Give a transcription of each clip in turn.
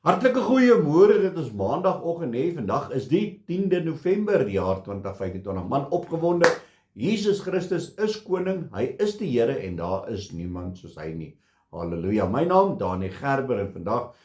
Hartlike goeiemôre, dit is maandagoggend hè. Vandag is die 10de November die jaar 2025. Man opgewonde, Jesus Christus is koning, hy is die Here en daar is niemand soos hy nie. Halleluja. My naam Danie Gerber en vandag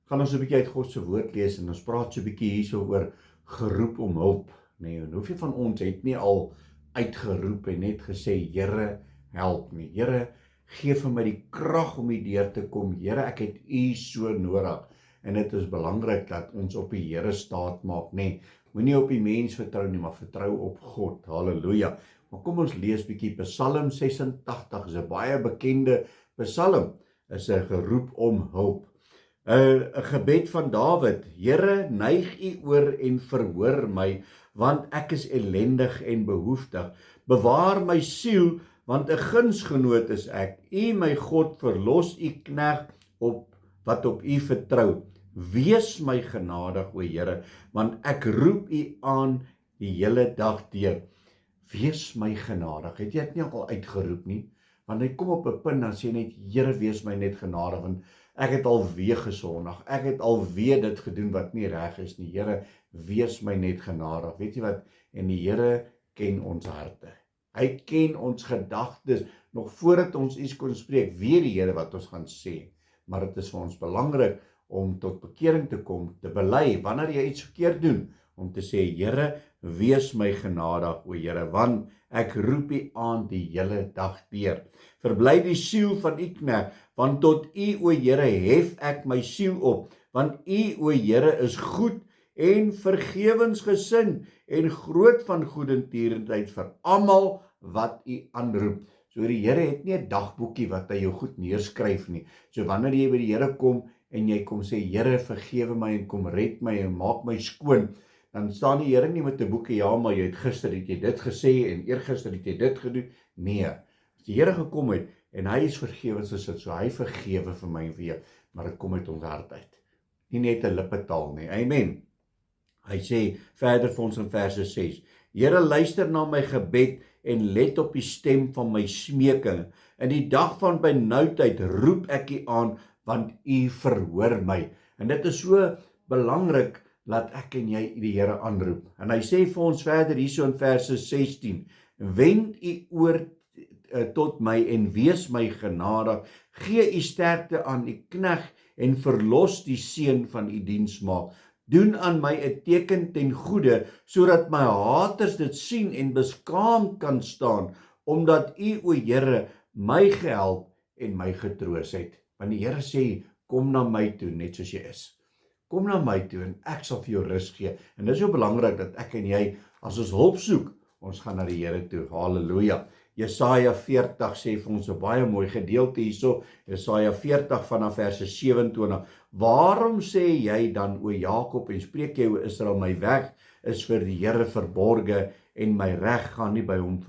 gaan ons 'n bietjie uit God se woord lees en ons praat so 'n bietjie hierso oor geroep om hulp. Nee, en hoeveel van ons het nie al uitgeroep en net gesê, Here, help my. Here, gee vir my die krag om hierdeur te kom. Here, ek het U so nodig. En dit is belangrik dat ons op die Here staat maak, nee. Moenie op die mens vertrou nie, maar vertrou op God. Halleluja. Maar kom ons lees bietjie Psalm 86, is 'n baie bekende Psalm, is 'n geroep om hulp. 'n gebed van Dawid. Here, neig U oor en verhoor my, want ek is ellendig en behoeftig. Bewaar my siel, want 'n gunsgenoot is ek. U my God, verlos U knegt wat op U vertrou. Wees my genadig, o Here, want ek roep U aan die hele dag deur. Wees my genadig. Het jy dit nie al uitgeroep nie? Want hy kom op 'n punt dan sê net, Here, wees my net genadig, want ek het alweer gesondig. Ek het alweer dit gedoen wat nie reg is nie. Here, wees my net genadig. Weet jy wat? En die Here ken ons harte. Hy ken ons gedagtes nog voordat ons iets kon spreek. Weet die Here wat ons gaan sê. Maar dit is vir ons belangrik om tot bekering te kom, te bely, wanneer jy iets verkeerd doen, om te sê, Here, wees my genadig, o Here, want ek roep U aan die hele dag deur. Verbly die siel van U knegt, want tot U, o Here, hef ek my siel op, want U, o Here, is goed en vergewensgesind en groot van goedertierenheid vir almal wat U aanroep. So die Here het nie 'n dagboekie wat hy jou goed neerskryf nie. So wanneer jy by die Here kom en jy kom sê, Here, vergewe my en kom red my en maak my skoon, dan staan die Here nie met 'n boekie, ja, maar gister het jy dit gesê en eergister het jy dit gedoen. Nee, as die Here gekom het en hy is vergewensgesind, so hy vergewe vir my en vir jou, maar dit kom uit ons hart uit. Nie net 'n lippetaal nie. Amen. Hy sê verder vir ons in verse 6, Here, luister na my gebed en let op die stem van my smeking. In die dag van benoudheid roep ek U aan, want U verhoor my. En dit is so belangrik, dat ek en jy die Here aanroep. En hy sê vir ons verder hierso in verse 16, wend U oor tot my en wees my genadig, gee U sterkte aan U knegt en verlos die seun van U diensmaagd. Doen aan my 'n teken ten goeie, sodat my haters dit sien en beskaamd kan staan, omdat U, o Here, my gehelp en my getroos het. Want die Here sê, kom na my toe, net soos jy is. Kom na my toe en ek sal vir jou rus gee. En dit is so belangrik dat ek en jy, as ons hulp soek, ons gaan na die Here toe. Halleluja. Jesaja 40 sê vir ons 'n baie mooi gedeelte hierso, Jesaja 40 vanaf verse 27. Waarom sê jy dan, o Jakob, en spreek jy, o Israel, my weg is vir die Here verborge en my reg gaan by hom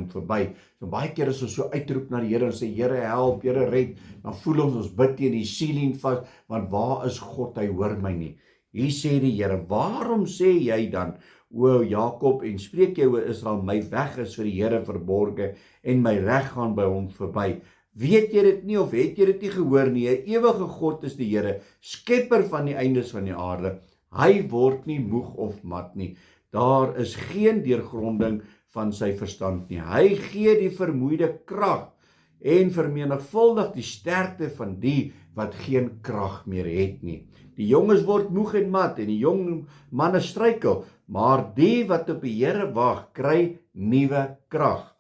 verby. So baie keer as ons so uitroep na die Here en sê, Here help, Here red, dan voel ons bid teen die ceiling vas, want waar is God, hy hoor my nie. Hier sê die Here, waarom sê jy dan, o Jakob, en spreek jy, o Israel, my weg is vir die Here verborge en my reg gaan by hom verby. Weet jy dit nie of het jy dit nie gehoor nie? 'n Ewige God is die Here, skepper van die eindes van die aarde. Hy word nie moeg of mat nie. Daar is geen deurgronding van sy verstand nie. Hy gee die vermoeide krag en vermenigvuldig die sterkte van die wat geen krag meer het nie. Die jonges word moeg en mat en die jong manne struikel, maar die wat op die Here wag, kry nuwe krag.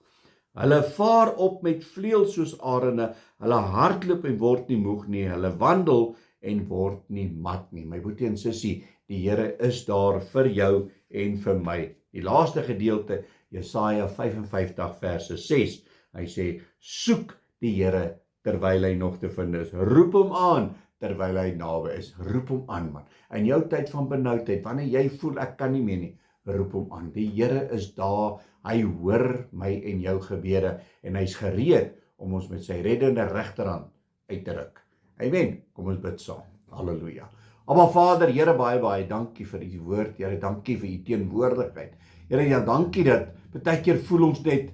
Hulle vaar op met vleuels soos arende, hulle hardloop en word nie moeg nie, hulle wandel en word nie mat nie. My boetie en sussie, die Here is daar vir jou en vir my. Die laaste gedeelte, Jesaja 55 verse 6, hy sê, soek die Here terwyl hy nog te vind is, roep hom aan terwyl hy naby is, roep hom aan man. In jou tyd van benoudheid, wanneer jy voel ek kan nie meer nie, roep hom aan. Die Here is daar, hy hoor my en jou gebede en hy's gereed om ons met sy reddende regterhand uit te ruk. Amen. Kom ons bid saam. Halleluja. Aba Vader, Here, baie dankie vir U woord. Here, dankie vir U teenwoordigheid. Here, ja, dankie dat baie keer voel ons net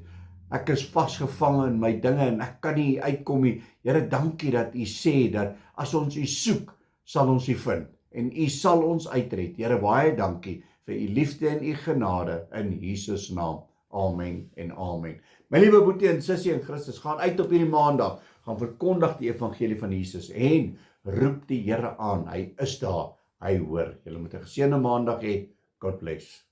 ek is vasgevang in my dinge en ek kan nie uitkom nie. Here, dankie dat U sê dat as ons U soek, sal ons U vind en U sal ons uitred. Here, baie dankie vir U liefde en U genade in Jesus naam. Amen en amen. My liewe boetie en sussie in Christus, gaan uit op hierdie maandag, gaan verkondig die evangelie van Jesus en roep die Here aan. Hy is daar, hy hoor. Julle moet 'n geseënde maandag hê. God bless.